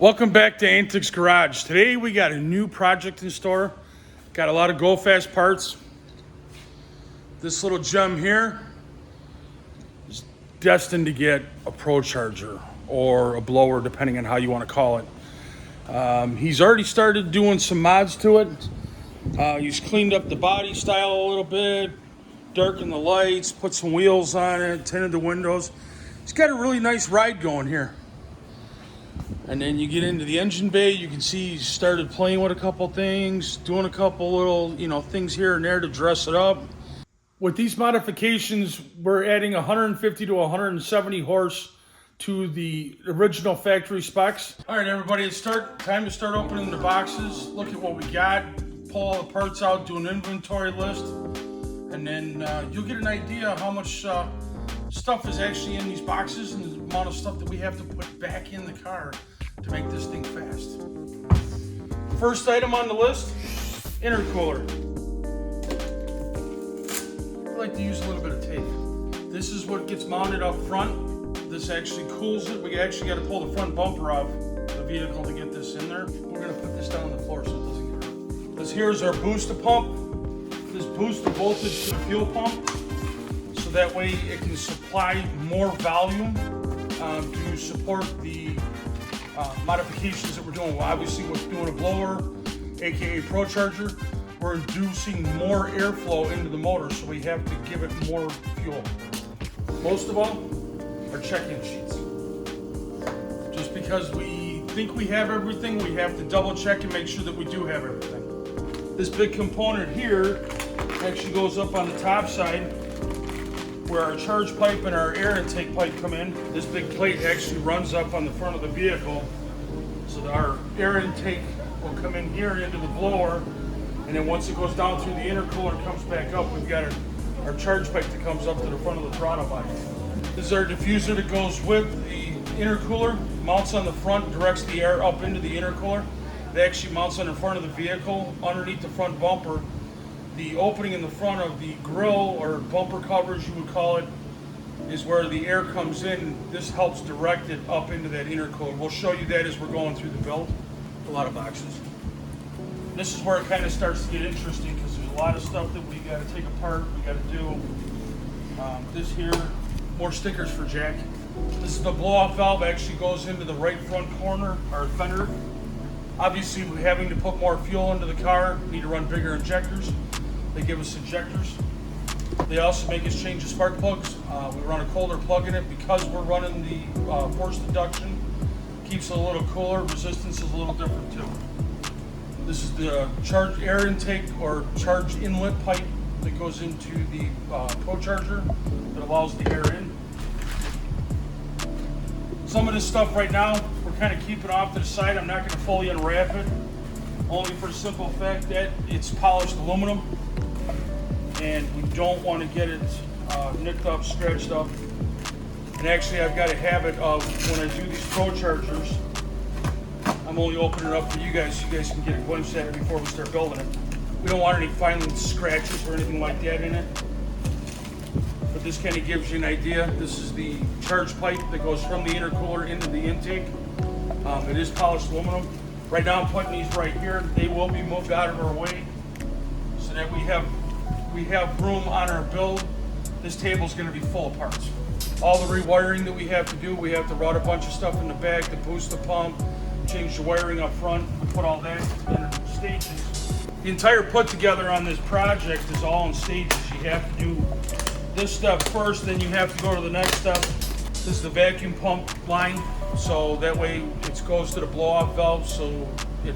Welcome back to Antics Garage. Today we got a new project in store. Got a lot of go fast parts. This little gem here is destined to get a Pro Charger or a blower, depending on how you want to call it. He's already started doing some mods to it. He's cleaned up the body style a little bit, darkened the lights, put some wheels on it, tinted the windows. He's got a really nice ride going here. And then you get into the engine bay, you can see he started playing with a couple things, doing a couple little, things here and there to dress it up. With these modifications, we're adding 150 to 170 horse to the original factory specs. All right, everybody, time to start opening the boxes. Look at what we got, pull all the parts out, do an inventory list, and then you'll get an idea of how much stuff is actually in these boxes and the amount of stuff that we have to put back in the car to make this thing fast. First item on the list, intercooler. I like to use a little bit of tape. This is what gets mounted up front. This actually cools it. We actually got to pull the front bumper off the vehicle to get this in there. We're going to put this down on the floor so it doesn't get hurt. This here is our booster pump. This boosts the voltage to the fuel pump, so that way it can supply more volume to support the modifications that we're doing. Well, obviously, we're doing a blower, aka Pro Charger. We're inducing more airflow into the motor, so we have to give it more fuel. Most of all, our check-in sheets. Just because we think we have everything, we have to double check and make sure that we do have everything. This big component here actually goes up on the top side, where our charge pipe and our air intake pipe come in. This big plate actually runs up on the front of the vehicle, so that our air intake will come in here into the blower, and then once it goes down through the intercooler and comes back up, we've got our charge pipe that comes up to the front of the throttle body. This is our diffuser that goes with the intercooler, mounts on the front, directs the air up into the intercooler. It actually mounts on the front of the vehicle, underneath the front bumper. The opening in the front of the grille, or bumper covers you would call it, is where the air comes in. This helps direct it up into that intercooler. We'll show you that as we're going through the build. A lot of boxes. This is where it kind of starts to get interesting, because there's a lot of stuff that we got to take apart, we got to do. This here, more stickers for Jack. This is the blow-off valve, actually goes into the right front corner, our fender. Obviously, we're having to put more fuel into the car, need to run bigger injectors. They give us injectors. They also make us change the spark plugs. We run a colder plug in it because we're running the forced induction. Keeps it a little cooler. Resistance is a little different too. This is the charge air intake or charge inlet pipe that goes into the Pro Charger that allows the air in. Some of this stuff right now, we're kind of keeping off to the side. I'm not going to fully unwrap it, only for the simple fact that it's polished aluminum, and we don't want to get it nicked up, scratched up. And actually, I've got a habit of, when I do these Pro Chargers, I'm only opening it up for you guys so you guys can get a glimpse at it before we start building it. We don't want any final scratches or anything like that in it. But this kind of gives you an idea. This is the charge pipe that goes from the intercooler into the intake. It is polished aluminum. Right now I'm putting these right here. They will be moved out of our way so that we have room on our build. This table is going to be full of parts. All the rewiring that we have to do, we have to route a bunch of stuff in the back to boost the pump, change the wiring up front, put all that in stages. The entire put together on this project is all in stages. You have to do this step first, then you have to go to the next step. This is the vacuum pump line, so that way it goes to the blow-off valve, so it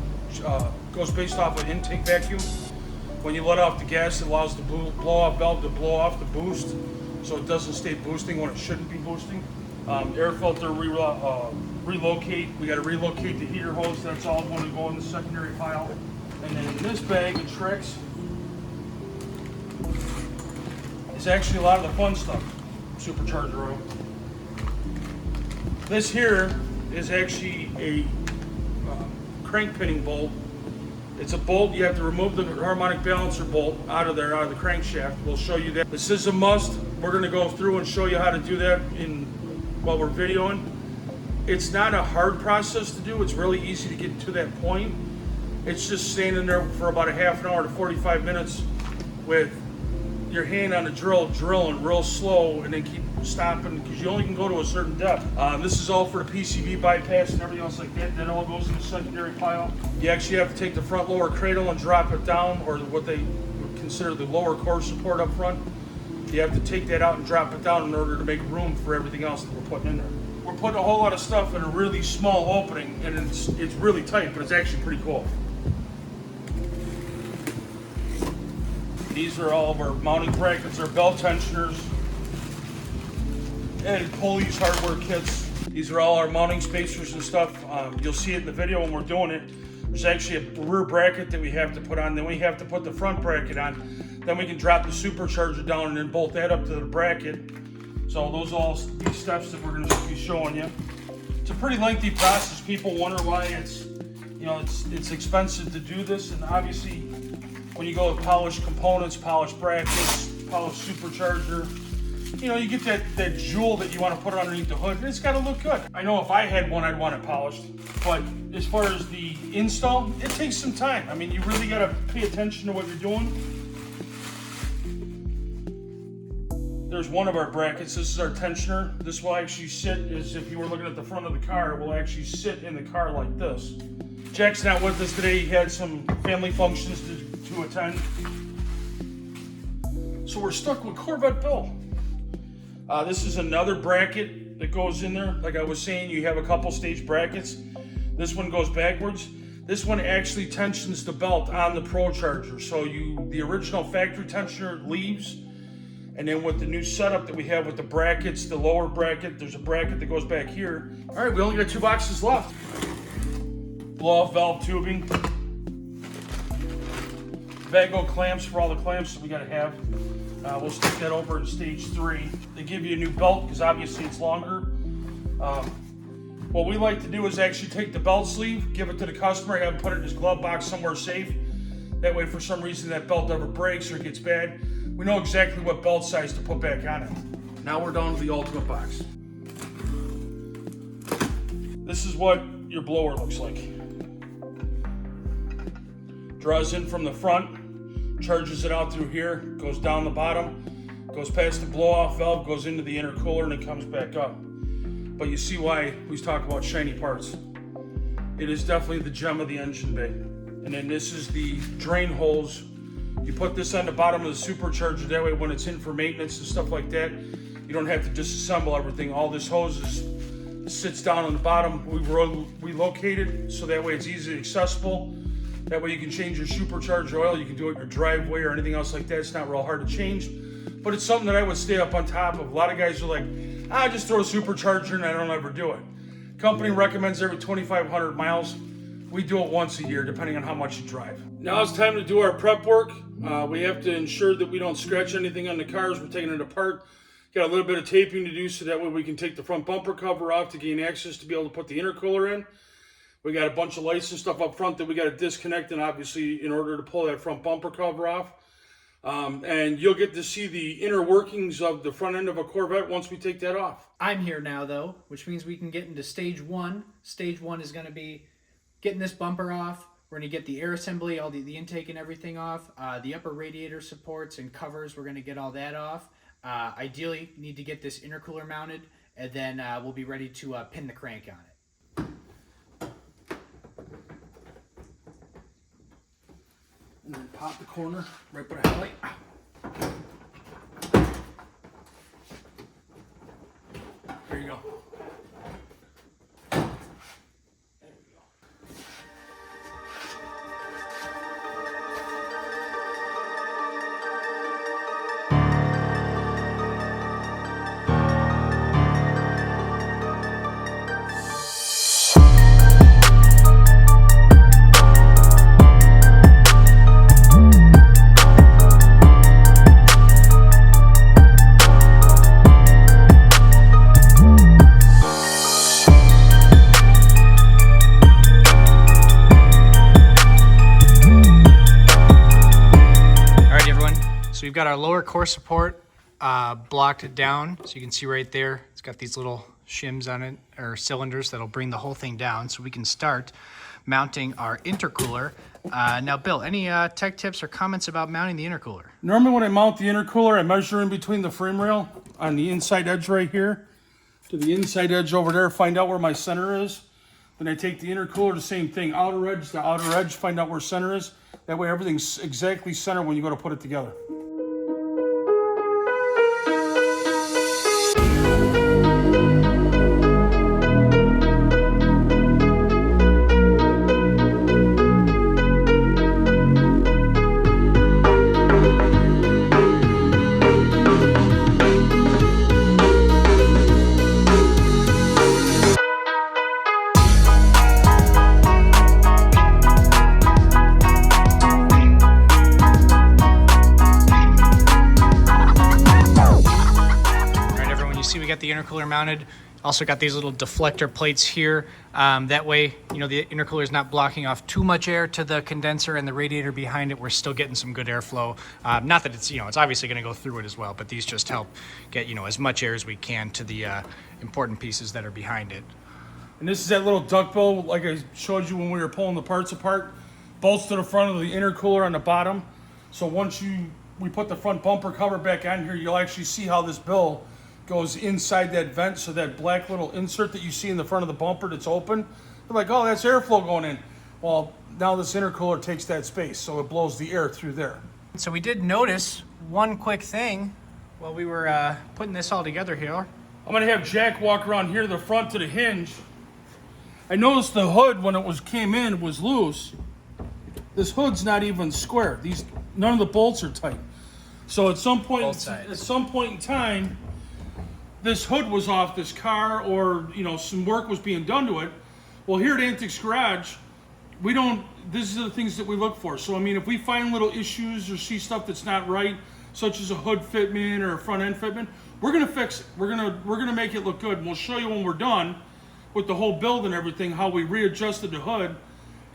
goes based off of intake vacuum. When you let off the gas, it allows the blow-off valve to blow off the boost, so it doesn't stay boosting when it shouldn't be boosting. Air filter relocate. We got to relocate the heater hose. That's all going to go in the secondary pile. And then in this bag of tricks is actually a lot of the fun stuff. Supercharger oil. This here is actually a crank pinning bolt. It's a bolt, you have to remove the harmonic balancer bolt out of the crankshaft. We'll show you that. This is a must. We're going to go through and show you how to do that while we're videoing. It's not a hard process to do. It's really easy to get to that point. It's just standing there for about a half an hour to 45 minutes with your hand on the drill, drilling real slow, and then keep stopping because you only can go to a certain depth. This is all for the PCB bypass and everything else like that. That all goes in the secondary pile. You actually have to take the front lower cradle and drop it down, or what they would consider the lower core support up front. You have to take that out and drop it down in order to make room for everything else that we're putting in there. We're putting a whole lot of stuff in a really small opening, and it's really tight, but it's actually pretty cool. These are all of our mounting brackets, our belt tensioners, and pulleys, hardware kits. These are all our mounting spacers and stuff. You'll see it in the video when we're doing it. There's actually a rear bracket that we have to put on, then we have to put the front bracket on. Then we can drop the supercharger down and then bolt that up to the bracket. So those are all these steps that we're going to be showing you. It's a pretty lengthy process. People wonder why it's expensive to do this, and obviously when you go with polished components, polished brackets, polished supercharger, you get that jewel that you want to put underneath the hood, and it's got to look good. I know if I had one, I'd want it polished, but as far as the install, it takes some time. I mean, you really got to pay attention to what you're doing. There's one of our brackets. This is our tensioner. This will actually sit, as if you were looking at the front of the car, it will actually sit in the car like this. Jack's not with us today. He had some family functions to attend. So we're stuck with Corvette Bill. This is another bracket that goes in there. Like I was saying, you have a couple stage brackets. This one goes backwards. This one actually tensions the belt on the Pro Charger. So the original factory tensioner leaves, and then with the new setup that we have with the brackets, the lower bracket, there's a bracket that goes back here. All right, we only got 2 boxes left. Blow-off valve tubing. Vago clamps for all the clamps that we gotta have. We'll stick that over in stage 3. They give you a new belt because obviously it's longer. What we like to do is actually take the belt sleeve, give it to the customer, have him put it in his glove box somewhere safe. That way, for some reason, that belt ever breaks or it gets bad, we know exactly what belt size to put back on it. Now we're down to the ultimate box. This is what your blower looks like. Draws in from the front, charges it out through here, goes down the bottom, goes past the blow-off valve, goes into the intercooler, and it comes back up. But you see why we talk about shiny parts. It is definitely the gem of the engine bay. And then this is the drain holes. You put this on the bottom of the supercharger, that way when it's in for maintenance and stuff like that, you don't have to disassemble everything. All this hose sits down on the bottom. We relocate it so that way it's easily accessible. That way you can change your supercharger oil, you can do it in your driveway or anything else like that. It's not real hard to change, but it's something that I would stay up on top of. A lot of guys are like, just throw a supercharger and I don't ever do it. Company recommends every 2,500 miles. We do it once a year, depending on how much you drive. Now it's time to do our prep work. We have to ensure that we don't scratch anything on the cars. We're taking it apart. Got a little bit of taping to do so that way we can take the front bumper cover off to gain access to be able to put the intercooler in. We got a bunch of lights and stuff up front that we got to disconnect, and obviously in order to pull that front bumper cover off. And you'll get to see the inner workings of the front end of a Corvette once we take that off. I'm here now though, which means we can get into stage 1. Stage 1 is going to be getting this bumper off. We're going to get the air assembly, all the intake and everything off. The upper radiator supports and covers, we're going to get all that off. Ideally, need to get this intercooler mounted, and then we'll be ready to pin the crank on it. And then pop the corner right by the headlight. There you go. So we've got our lower core support blocked down, so you can see right there, it's got these little shims on it, or cylinders that'll bring the whole thing down so we can start mounting our intercooler. Now, Bill, any tech tips or comments about mounting the intercooler? Normally when I mount the intercooler, I measure in between the frame rail on the inside edge right here to the inside edge over there, find out where my center is. Then I take the intercooler, the same thing, outer edge to outer edge, find out where center is. That way everything's exactly centered when you go to put it together. Got the intercooler mounted. Also got these little deflector plates here. That way, you know, the intercooler is not blocking off too much air to the condenser and the radiator behind it. We're still getting some good airflow. Not that it's, you know, it's obviously going to go through it as well, but these just help get, you know, as much air as we can to the important pieces that are behind it. And this is that little duck bill like I showed you when we were pulling the parts apart. Bolts to the front of the intercooler on the bottom. So once we put the front bumper cover back on here, you'll actually see how this bill goes inside that vent, so that black little insert that you see in the front of the bumper that's open, they're like, oh, that's airflow going in. Well, now this intercooler takes that space, so it blows the air through there. So we did notice one quick thing while we were putting this all together here. I'm gonna have Jack walk around here to the front to the hinge. I noticed the hood when it came in was loose. This hood's not even square. None of the bolts are tight. So at some point in time, this hood was off this car, or you know, some work was being done to it. Well, here at Antiques Garage, these are the things that we look for. So I mean, if we find little issues or see stuff that's not right, such as a hood fitment or a front end fitment, we're gonna fix it. We're gonna make it look good. And we'll show you when we're done with the whole build and everything, how we readjusted the hood,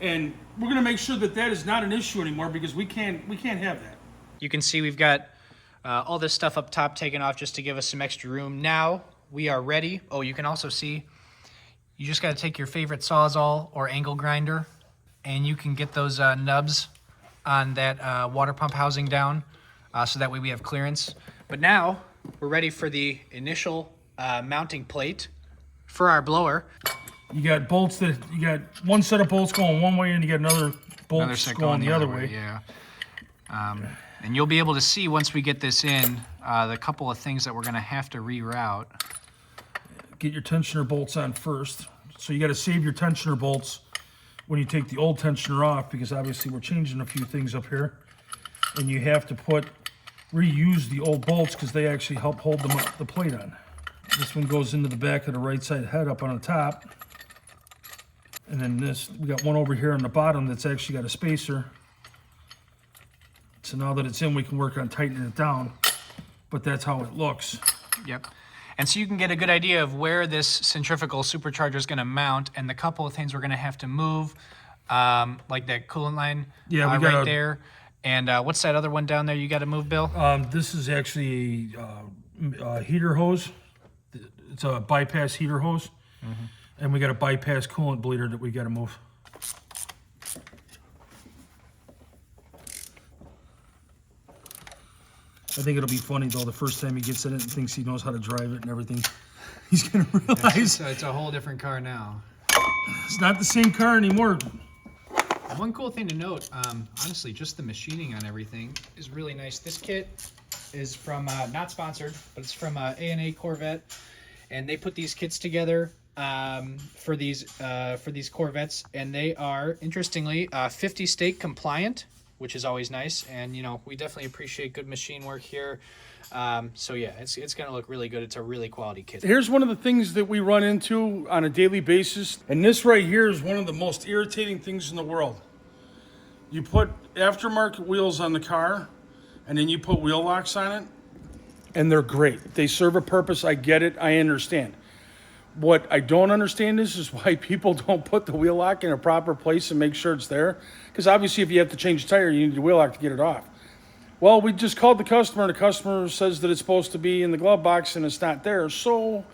and we're gonna make sure that that is not an issue anymore, because we can't have that. You can see we've got all this stuff up top taken off just to give us some extra room. Now we are ready. Oh, you can also see, you just got to take your favorite Sawzall or angle grinder, and you can get those nubs on that water pump housing down, so that way we have clearance. But now we're ready for the initial mounting plate for our blower. You got one set of bolts going one way, and you got another bolts going the other way. Yeah. And you'll be able to see once we get this in, the couple of things that we're going to have to reroute. Get your tensioner bolts on first. So you got to save your tensioner bolts when you take the old tensioner off, because obviously we're changing a few things up here. And you have to reuse the old bolts, because they actually help hold the plate on. This one goes into the back of the right side head up on the top. And then we got one over here on the bottom that's actually got a spacer. So now that it's in, we can work on tightening it down, but that's how it looks. Yep. And so you can get a good idea of where this centrifugal supercharger is going to mount, and the couple of things we're going to have to move, like that coolant line right there. And what's that other one down there you got to move, Bill? This is actually a heater hose. It's a bypass heater hose. Mm-hmm. And we got a bypass coolant bleeder that we got to move. I think it'll be funny though, the first time he gets in it and thinks he knows how to drive it and everything. He's gonna realize it's a whole different car now. It's not the same car anymore. One cool thing to note, honestly, just the machining on everything is really nice. This kit is from, not sponsored, but it's from C6 Corvette, and they put these kits together for these Corvettes, and they are, interestingly, 50 state compliant, which is always nice. And you know, we definitely appreciate good machine work here. So yeah, it's gonna look really good. It's a really quality kit. Here's one of the things that we run into on a daily basis, and this right here is one of the most irritating things in the world. You put aftermarket wheels on the car, and then you put wheel locks on it, and they're great. They serve a purpose. I get it. I understand. What I don't understand is why people don't put the wheel lock in a proper place and make sure it's there. Because obviously if you have to change a tire, you need the wheel lock to get it off. Well, we just called the customer, and the customer says that it's supposed to be in the glove box and it's not there. So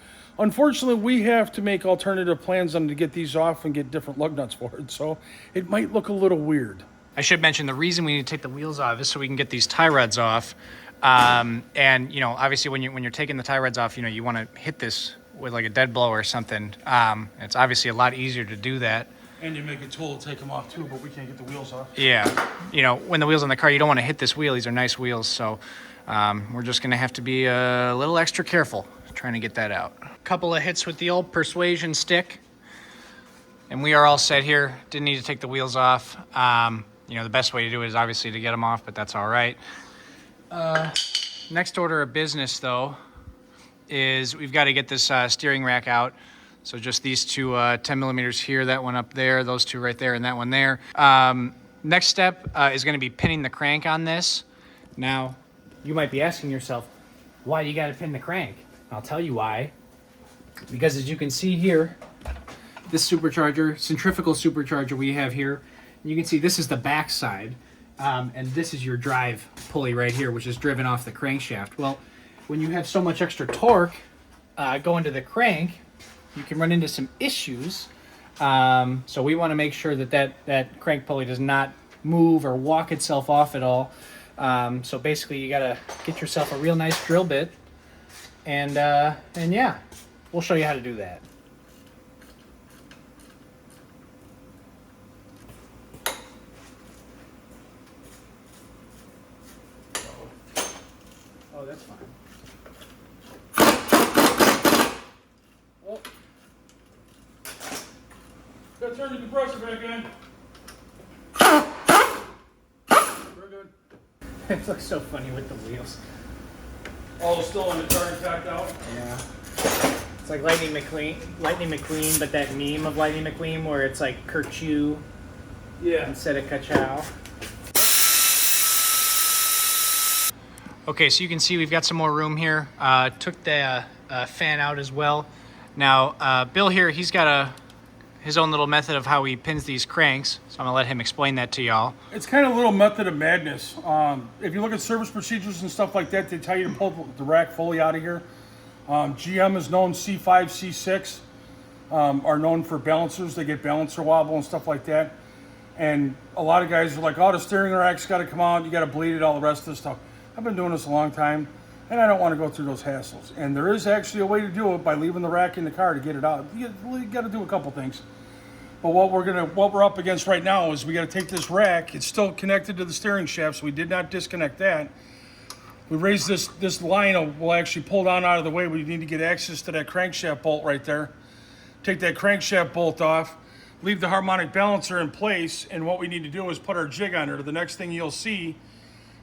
Unfortunately, we have to make alternative plans on to get these off and get different lug nuts for it, so it might look a little weird. I should mention the reason we need to take the wheels off is so we can get these tie rods off. And you know, obviously when you're taking the tie rods off, you know, you want to hit this with like a dead blow or something. It's obviously a lot easier to do that. And you make a tool to take them off too, but we can't get the wheels off. Yeah, you know, when the wheels on the car, you don't want to hit this wheel. These are nice wheels, so we're just gonna have to be a little extra careful trying to get that out. Couple of hits with the old persuasion stick, and we are all set here. Didn't need to take the wheels off. You know, the best way to do it is obviously to get them off, but that's all right. Next order of business, though, is we've got to get this steering rack out. So just these two 10 millimeters here, that one up there, those two right there, and that one there. Next step is going to be pinning the crank on this. Now, you might be asking yourself, why do you got to pin the crank? I'll tell you why. Because as you can see here, this supercharger, centrifugal supercharger we have here, you can see this is the back side, and this is your drive pulley right here, which is driven off the crankshaft. Well, when you have so much extra torque going to the crank, you can run into some issues. So we want to make sure that crank pulley does not move or walk itself off at all. So basically, you got to get yourself a real nice drill bit, and yeah, we'll show you how to do that. Oh, that's fine. Oh. Gotta turn the compressor back in. Very good. It looks so funny with the wheels. All still in the car tacked out? Yeah. It's like Lightning McQueen, but that meme of Lightning McQueen where it's like Kerchew instead of Ka-chow. Okay, so you can see we've got some more room here. Took the fan out as well. Now, Bill here, he's got his own little method of how he pins these cranks, so I'm gonna let him explain that to y'all. It's kind of a little method of madness. If you look at service procedures and stuff like that, they tell you to pull the rack fully out of here. GM is known, C5, C6 are known for balancers. They get balancer wobble and stuff like that. And a lot of guys are like, oh, the steering rack's got to come out, you got to bleed it, all the rest of this stuff. I've been doing this a long time, and I don't want to go through those hassles. And there is actually a way to do it by leaving the rack in the car to get it out. You got to do a couple things. But what we're up against right now is we got to take this rack. It's still connected to the steering shaft, so we did not disconnect that. We raised this line. We'll actually pull down out of the way. We need to get access to that crankshaft bolt right there. Take that crankshaft bolt off. Leave the harmonic balancer in place. And what we need to do is put our jig on there. The next thing you'll see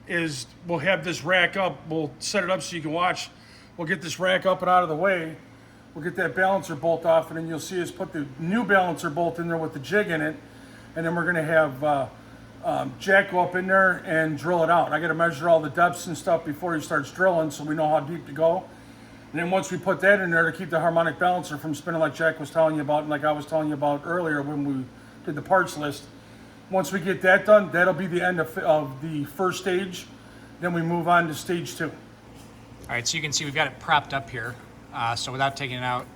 is we'll have this rack up. We'll set it up so you can watch. We'll get this rack up and out of the way. We'll get that balancer bolt off, and then you'll see us put the new balancer bolt in there with the jig in it. And then we're going to have Jack go up in there and drill it out. I got to measure all the depths and stuff before he starts drilling so we know how deep to go. And then once we put that in there to keep the harmonic balancer from spinning like Jack was telling you about and like I was telling you about earlier when we did the parts list, once we get that done, that'll be the end of the first stage. Then we move on to stage 2. All right, so you can see we've got it propped up here. So without taking it out,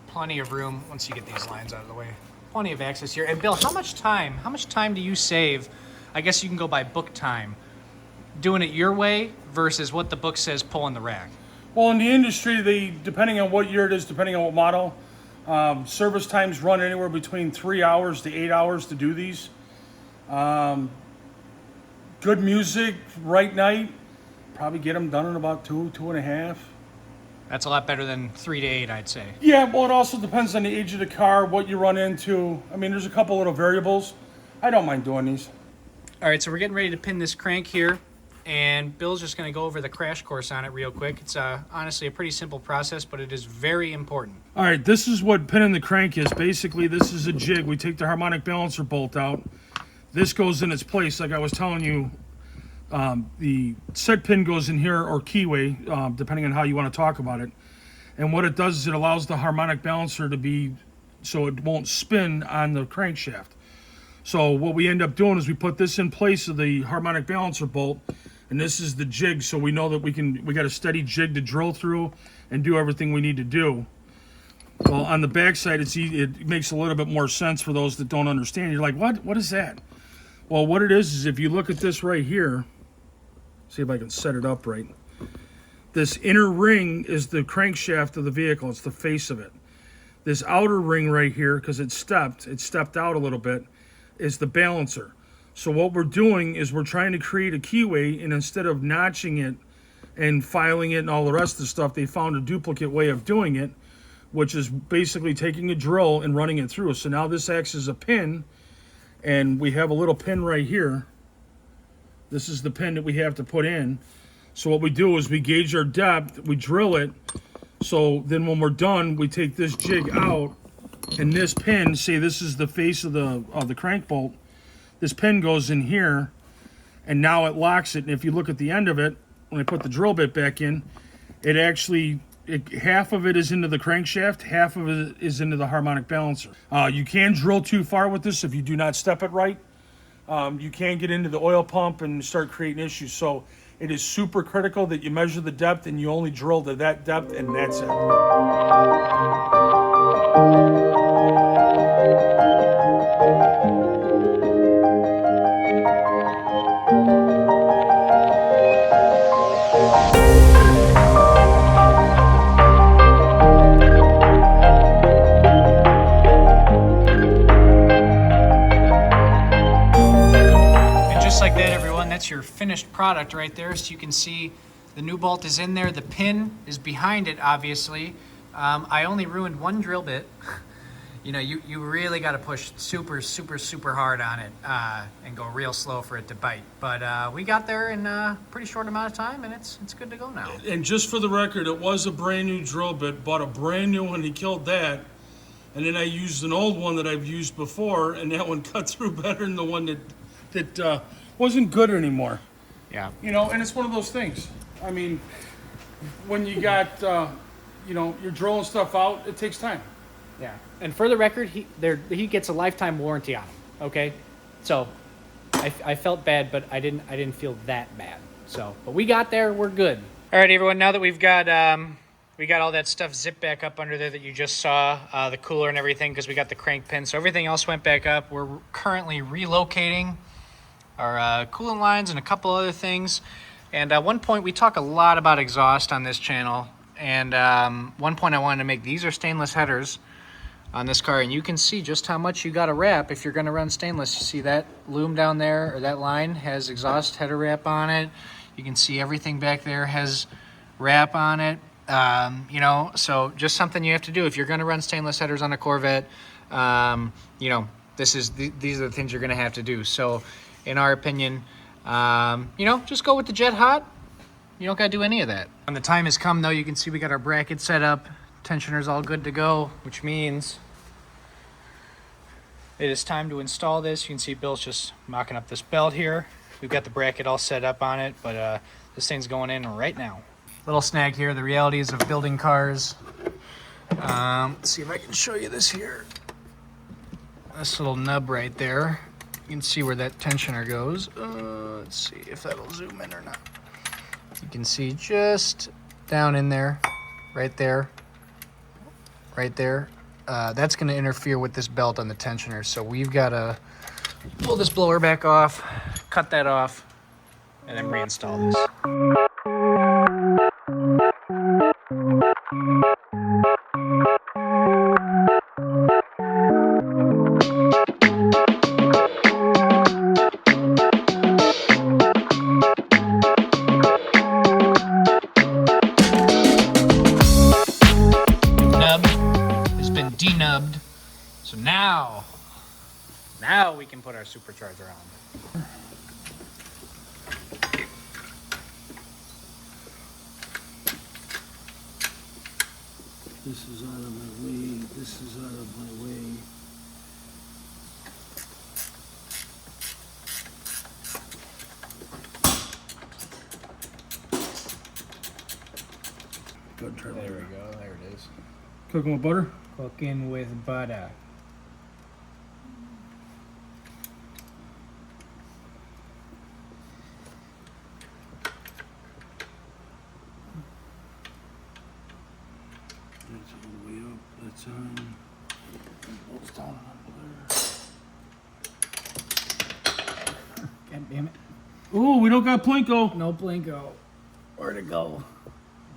plenty of room once you get these lines out of the way. Plenty of access here. And Bill, how much time do you save? I guess you can go by book time. Doing it your way versus what the book says pulling the rack. Well, in the industry, depending on what year it is, depending on what model, service times run anywhere between 3 hours to 8 hours to do these. Good music, right night, probably get them done in about 2.5. That's a lot better than 3 to 8, I'd say. Yeah, well, it also depends on the age of the car, what you run into. I mean, there's a couple little variables. I don't mind doing these. All right, so we're getting ready to pin this crank here, and Bill's just going to go over the crash course on it real quick. It's honestly a pretty simple process, but it is very important. All right, this is what pinning the crank is. Basically, this is a jig. We take the harmonic balancer bolt out. This goes in its place, like I was telling you. The set pin goes in here, or keyway, depending on how you want to talk about it. And what it does is it allows the harmonic balancer to be, so it won't spin on the crankshaft. So what we end up doing is we put this in place of the harmonic balancer bolt, and this is the jig, so we know that we got a steady jig to drill through and do everything we need to do. Well, on the back side, it makes a little bit more sense for those that don't understand. You're like, what is that? Well, what it is if you look at this right here, see if I can set it up right. This inner ring is the crankshaft of the vehicle. It's the face of it. This outer ring right here, because it stepped out a little bit, is the balancer. So what we're doing is we're trying to create a keyway, and instead of notching it and filing it and all the rest of the stuff, they found a duplicate way of doing it, which is basically taking a drill and running it through. So now this acts as a pin, and we have a little pin right here. This is the pin that we have to put in. So what we do is we gauge our depth, we drill it. So then when we're done, we take this jig out, and this pin, say this is the face of the crank bolt, this pin goes in here, and now it locks it. And if you look at the end of it, when I put the drill bit back in, it actually, half of it is into the crankshaft, half of it is into the harmonic balancer. You can drill too far with this if you do not step it right. You can get into the oil pump and start creating issues. So it is super critical that you measure the depth and you only drill to that depth, and that's it. Like that, everyone, that's your finished product right there. So you can see the new bolt is in there, the pin is behind it, obviously. I only ruined one drill bit. You know, you really got to push super hard on it and go real slow for it to bite. But we got there in a pretty short amount of time, and it's good to go now. And just for the record, it was a brand new drill bit. Bought a brand new one, he killed that. And then I used an old one that I've used before, and that one cut through better than the one that wasn't good anymore. Yeah. You know, and it's one of those things. I mean, when you got, you know, you're drilling stuff out, it takes time. Yeah. And for the record, he gets a lifetime warranty on him. Okay. So I felt bad, but I didn't feel that bad. So, but we got there. We're good. All right, everyone. Now that we got all that stuff zipped back up under there that you just saw, the cooler and everything, because we got the crank pin. So everything else went back up. We're currently relocating our coolant lines and a couple other things. And at one point, we talk a lot about exhaust on this channel. And one point I wanted to make, these are stainless headers on this car. And you can see just how much you got to wrap if you're going to run stainless. You see that loom down there, or that line has exhaust header wrap on it. You can see everything back there has wrap on it. You know, so just something you have to do if you're going to run stainless headers on a Corvette. You know, these are the things you're going to have to do. So in our opinion, you know, just go with the jet hot. You don't got to do any of that. When the time has come, though, you can see we got our bracket set up. Tensioner's all good to go, which means it is time to install this. You can see Bill's just mocking up this belt here. We've got the bracket all set up on it, but this thing's going in right now. Little snag here, the realities of building cars. Let's see if I can show you this here. This little nub right there. You can see where that tensioner goes. Let's see if that'll zoom in or not. You can see just down in there, right there, right there. That's going to interfere with this belt on the tensioner. So we've got to pull this blower back off, cut that off, and then reinstall this. Denubbed. So now we can put our supercharger on. This is out of my way. This is out of my way. Good try. There we go. There it is. Cooking with butter? Cooking with butter. That's all the way up. That's on. down on God damn it. there. Ooh, we don't got Plinko. No Plinko. Where'd it go?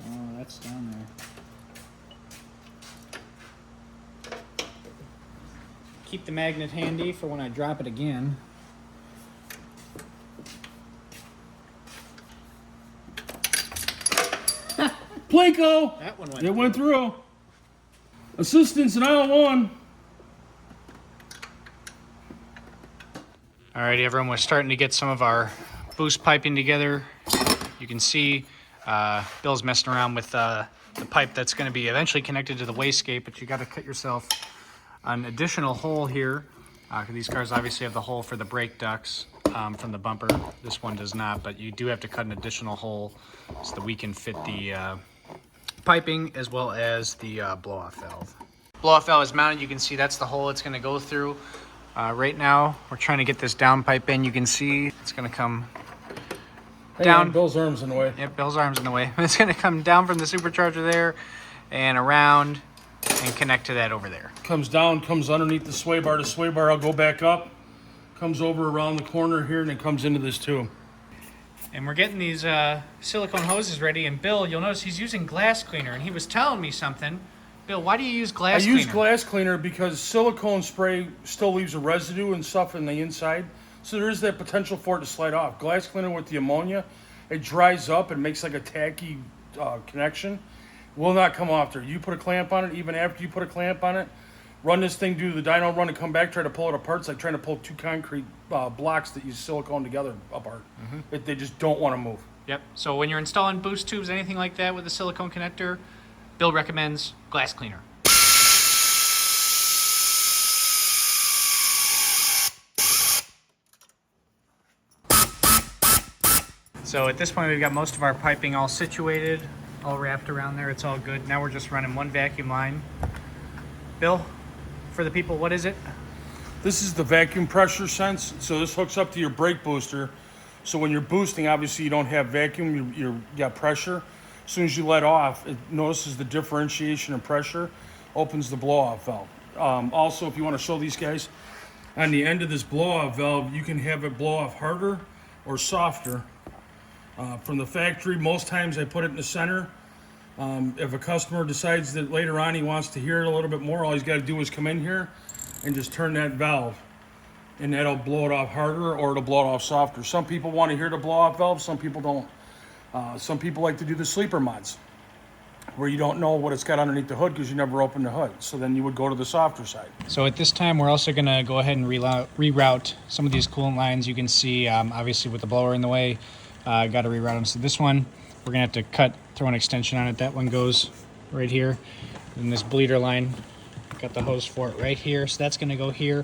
Oh, that's down there. Keep the magnet handy for when I drop it again. Plinko! That one went It went through. Assistance in aisle 1. Alrighty, everyone, we're starting to get some of our boost piping together. You can see Bill's messing around with the pipe that's going to be eventually connected to the wastegate, but you got to cut yourself an additional hole here. These cars obviously have the hole for the brake ducts from the bumper. This one does not, but you do have to cut an additional hole so that we can fit the piping as well as the blow-off valve. Blow-off valve is mounted. You can see that's the hole it's going to go through. Right now, we're trying to get this down pipe in. You can see it's going to come down. Bill's arm's in the way. Yep, Bill's arm's in the way. It's going to come down from the supercharger there and around and connect to that over there. Comes down, comes underneath the sway bar. The sway bar will go back up, comes over around the corner here, and it comes into this tube. And we're getting these silicone hoses ready. And Bill, you'll notice he's using glass cleaner. And he was telling me something. Bill, why do you use glass cleaner? I use glass cleaner because silicone spray still leaves a residue and stuff in the inside. So there is that potential for it to slide off. Glass cleaner with the ammonia, it dries up and makes like a tacky connection. Will not come off there. You put a clamp on it, even after you put a clamp on it, run this thing, do the dyno run and come back, try to pull it apart. It's like trying to pull two concrete blocks that use silicone together apart. They just don't want to move. Yep. So when you're installing boost tubes, anything like that with a silicone connector, Bill recommends glass cleaner. So at this point, we've got most of our piping all situated, all wrapped around there. It's all good. Now we're just running one vacuum line. Bill, for the people, what is it? This is the vacuum pressure sense. So this hooks up to your brake booster. So when you're boosting, obviously you don't have vacuum, you got pressure. As soon as you let off, it notices the differentiation in pressure, opens the blow-off valve. Also, if you want to show these guys, on the end of this blow-off valve, you can have it blow off harder or softer. From the factory, most times I put it in the center. If a customer decides that later on he wants to hear it a little bit more, all he's got to do is come in here and just turn that valve, and that'll blow it off harder or it'll blow it off softer. Some people want to hear the blow-off valve, some people don't. Some people like to do the sleeper mods, where you don't know what it's got underneath the hood because you never opened the hood. So then you would go to the softer side. So at this time, we're also going to go ahead and reroute some of these coolant lines. You can see, obviously, with the blower in the way, got to reroute them. So this one, we're going to have to throw an extension on it. That one goes right here. And this bleeder line, got the hose for it right here. So that's going to go here.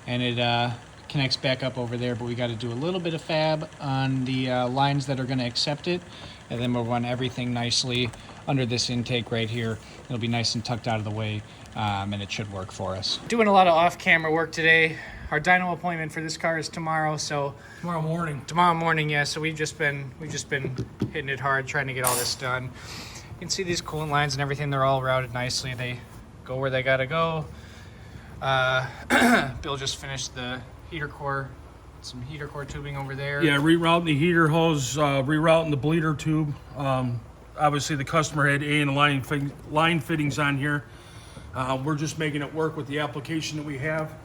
And it connects back up over there, but we got to do a little bit of fab on the lines that are going to accept it, and then we'll run everything nicely under this intake right here. It'll be nice and tucked out of the way, and it should work for us. Doing a lot of off-camera work today. Our dyno appointment for this car is tomorrow, so Tomorrow morning, yeah. So we've just been hitting it hard, trying to get all this done. You can see these coolant lines and everything; they're all routed nicely. They go where they gotta go. Bill just finished the heater core, some heater core tubing over there. Yeah, rerouting the heater hose, rerouting the bleeder tube. Obviously the customer had A and line fittings on here. We're just making it work with the application that we have.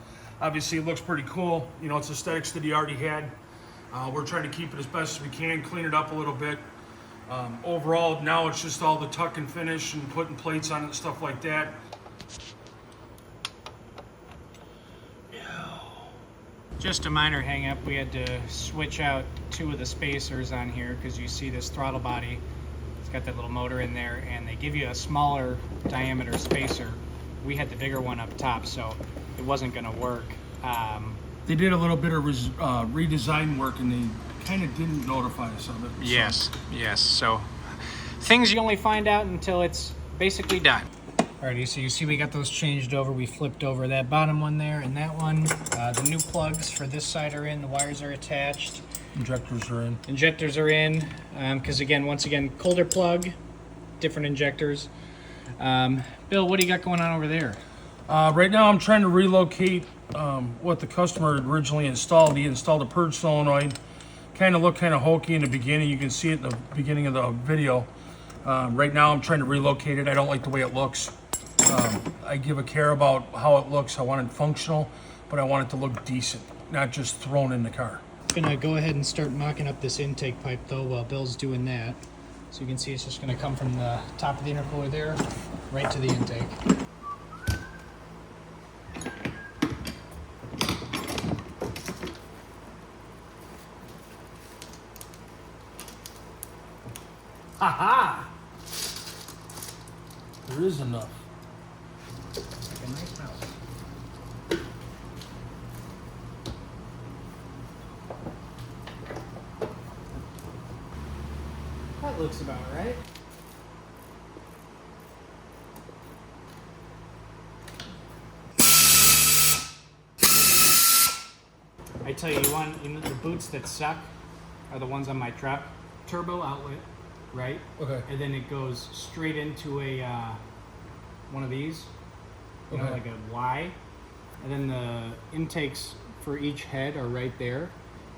Obviously it looks pretty cool. You know, it's aesthetics that he already had. We're trying to keep it as best as we can, clean it up a little bit. Overall, now it's just all the tuck and finish and putting plates on it and stuff like that. Just a minor hang up, we had to switch out two of the spacers on here because you see this throttle body, it's got that little motor in there, and they give you a smaller diameter spacer. We had the bigger one up top, so it wasn't going to work. They did a little bit of redesign work, and they kind of didn't notify us of it. Yes. So things you only find out until it's basically done. Alrighty, so you see we got those changed over. We flipped over that bottom one there and that one. The new plugs for this side are in. The wires are attached. Injectors are in. Injectors are in, because once again, colder plug, different injectors. Bill, what do you got going on over there? Right now I'm trying to relocate what the customer had originally installed. He installed a purge solenoid. Kind of looked kind of hokey in the beginning. You can see it in the beginning of the video. Right now I'm trying to relocate it. I don't like the way it looks. I give a care about how it looks. I want it functional, but I want it to look decent, not just thrown in the car. Gonna go ahead and start mocking up this intake pipe though while Bill's doing that. So you can see it's just gonna come from the top of the intercooler there, right to the intake. Ha-ha! There is enough. Like a nice mouse. That looks about right. I tell you, the boots that suck are the ones on my truck. Turbo outlet, right? Okay. And then it goes straight into a one of these, you know, Okay. like a Y. And then the intakes for each head are right there.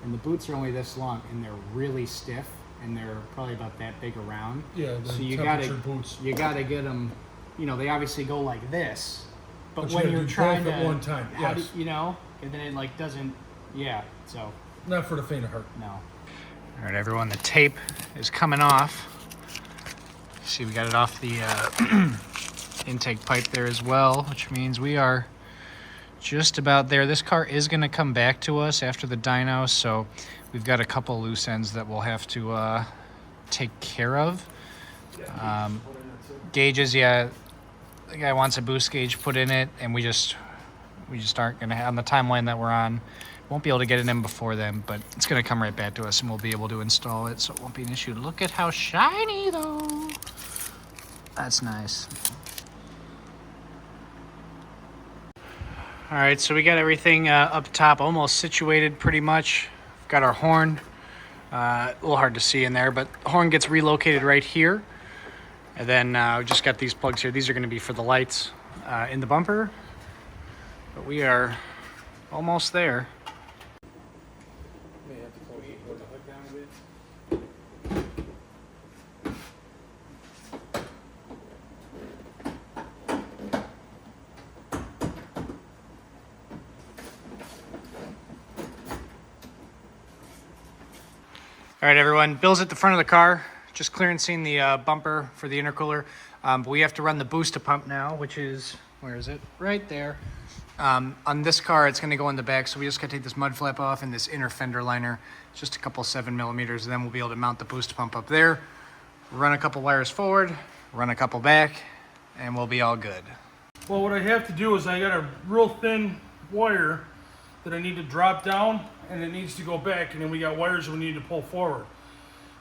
And the boots are only this long, and they're really stiff, and they're probably about that big around. Yeah, the So you temperature gotta boots. you gotta get them. You know, they obviously go like this, but But you when gotta you're do trying both to, at one time, how yes. do, you know, and then it like doesn't. Yeah. So Not for the faint of heart. no. All right, everyone. The tape is coming off. See, we got it off the intake pipe there as well, which means we are just about there. This car is going to come back to us after the dyno, so we've got a couple loose ends that we'll have to take care of. Gauges, yeah, the guy wants a boost gauge put in it, and we just aren't going to have, on the timeline that we're on, won't be able to get it in before then, but it's going to come right back to us and we'll be able to install it, so it won't be an issue. Look at how shiny though. That's nice. All right, so we got everything up top almost situated pretty much. Got our horn, a little hard to see in there, but the horn gets relocated right here. And then we just got these plugs here. These are going to be for the lights in the bumper, but we are almost there. May have to put the hood down a bit. All right, everyone. Bill's at the front of the car, just clearancing the bumper for the intercooler. But we have to run the booster pump now, which is, where is it? Right there. On this car, it's going to go in the back, so we just got to take this mud flap off and this inner fender liner. It's just a couple 7mm, and then we'll be able to mount the booster pump up there, run a couple wires forward, run a couple back, and we'll be all good. Well, what I have to do is I got a real thin wire that I need to drop down, and it needs to go back, and then we got wires we need to pull forward.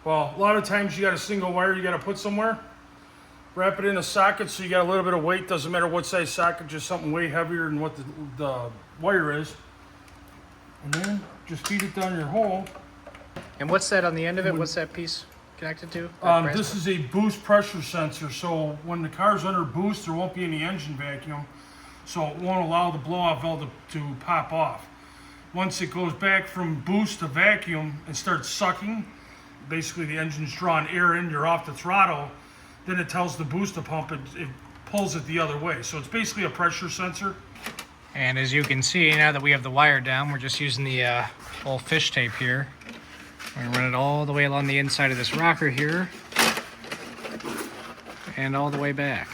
Well, a lot of times you got a single wire you got to put somewhere, wrap it in a socket so you got a little bit of weight. Doesn't matter what size socket, just something way heavier than what the wire is. And then just feed it down your hole. And what's that on the end of it? What's that piece connected to? This is a boost pressure sensor, so when the car's under boost, there won't be any engine vacuum, so it won't allow the blow-off valve to pop off. Once it goes back from boost to vacuum and starts sucking, basically the engine's drawing air in, you're off the throttle, then it tells the booster pump, it pulls it the other way. So it's basically a pressure sensor. And as you can see, now that we have the wire down, we're just using the old fish tape here. We're gonna run it all the way along the inside of this rocker here and all the way back.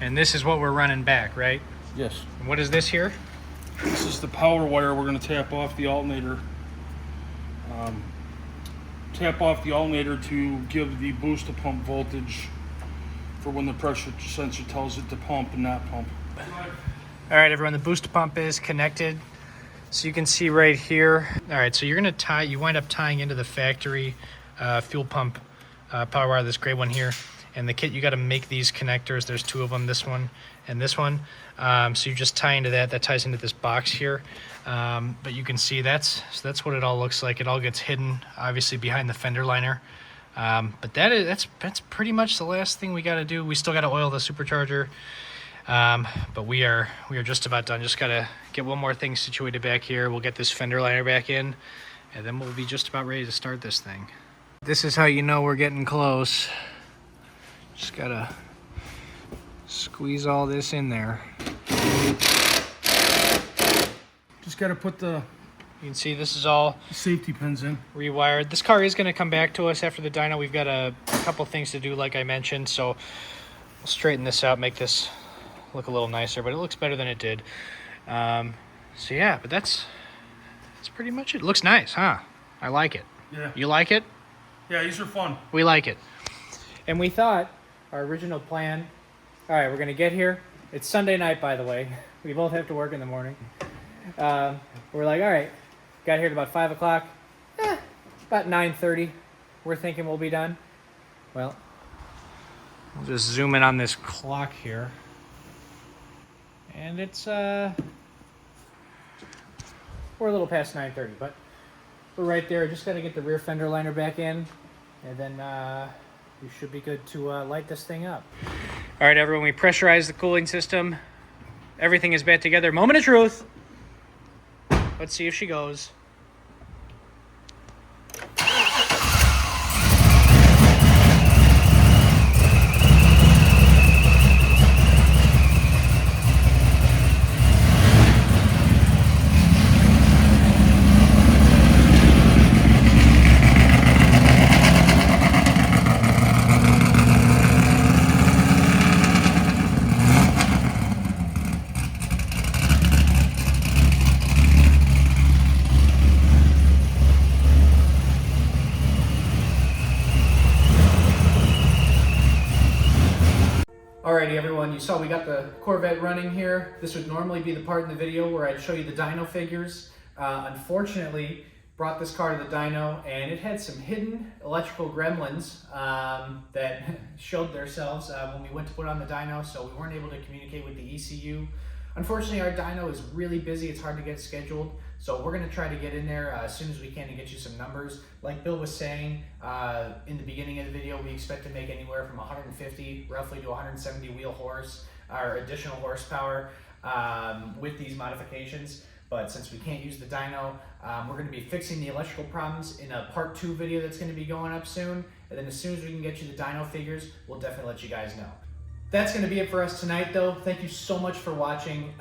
And this is what we're running back, right? Yes. And what is this here? This is the power wire we're gonna tap off the alternator. Tap off the alternator to give the booster pump voltage for when the pressure sensor tells it to pump and not pump. All right, everyone, the booster pump is connected. So you can see right here. All right, so you're gonna you wind up tying into the factory fuel pump power wire, this gray one here. And the kit, you gotta make these connectors. There's two of them, this one and this one. So you just tie into that ties into this box here. But you can see that's what it all looks like. It all gets hidden, obviously, behind the fender liner. But that's pretty much the last thing we gotta do. We still gotta oil the supercharger. But we are just about done. Just gotta get one more thing situated back here. We'll get this fender liner back in, and then we'll be just about ready to start this thing. This is how you know we're getting close. Just gotta squeeze all this in there. Just gotta put the You can see this is all safety pins in. rewired. This car is going to come back to us after the dyno. We've got a couple things to do, like I mentioned, so we'll straighten this out, make this look a little nicer, but it looks better than it did. So yeah, but that's pretty much it. It looks nice, huh? I like it. Yeah. You like it? Yeah, these are fun. We like it. And we thought our original plan, all right, we're going to get here. It's Sunday night, by the way. We both have to work in the morning. We're like, all right, got here at about 5 o'clock. About 9:30. We're thinking we'll be done. Well, we'll just zoom in on this clock here. And it's, we're a little past 9:30, but we're right there. Just got to get the rear fender liner back in, and then we should be good to light this thing up. All right, everyone, we pressurized the cooling system. Everything is back together. Moment of truth. Let's see if she goes. Alrighty everyone, you saw we got the Corvette running here. This would normally be the part in the video where I'd show you the dyno figures. Unfortunately, brought this car to the dyno and it had some hidden electrical gremlins that showed themselves when we went to put on the dyno, so we weren't able to communicate with the ECU. Unfortunately, our dyno is really busy. It's hard to get scheduled. So we're going to try to get in there as soon as we can to get you some numbers. Like Bill was saying in the beginning of the video, we expect to make anywhere from 150 roughly to 170 wheel horse or additional horsepower with these modifications. But since we can't use the dyno, we're going to be fixing the electrical problems in a part 2 video that's going to be going up soon. And then as soon as we can get you the dyno figures, we'll definitely let you guys know. That's going to be it for us tonight, though. Thank you so much for watching.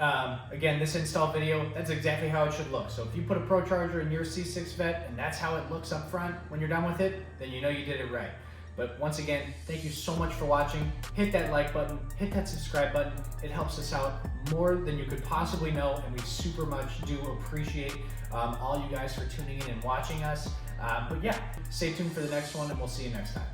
Again, this install video, that's exactly how it should look. So if you put a Pro Charger in your C6 Vet and that's how it looks up front when you're done with it, then you know you did it right. But once again, thank you so much for watching. Hit that like button, hit that subscribe button. It helps us out more than you could possibly know, and we super much do appreciate all you guys for tuning in and watching us. But yeah, stay tuned for the next one, and we'll see you next time.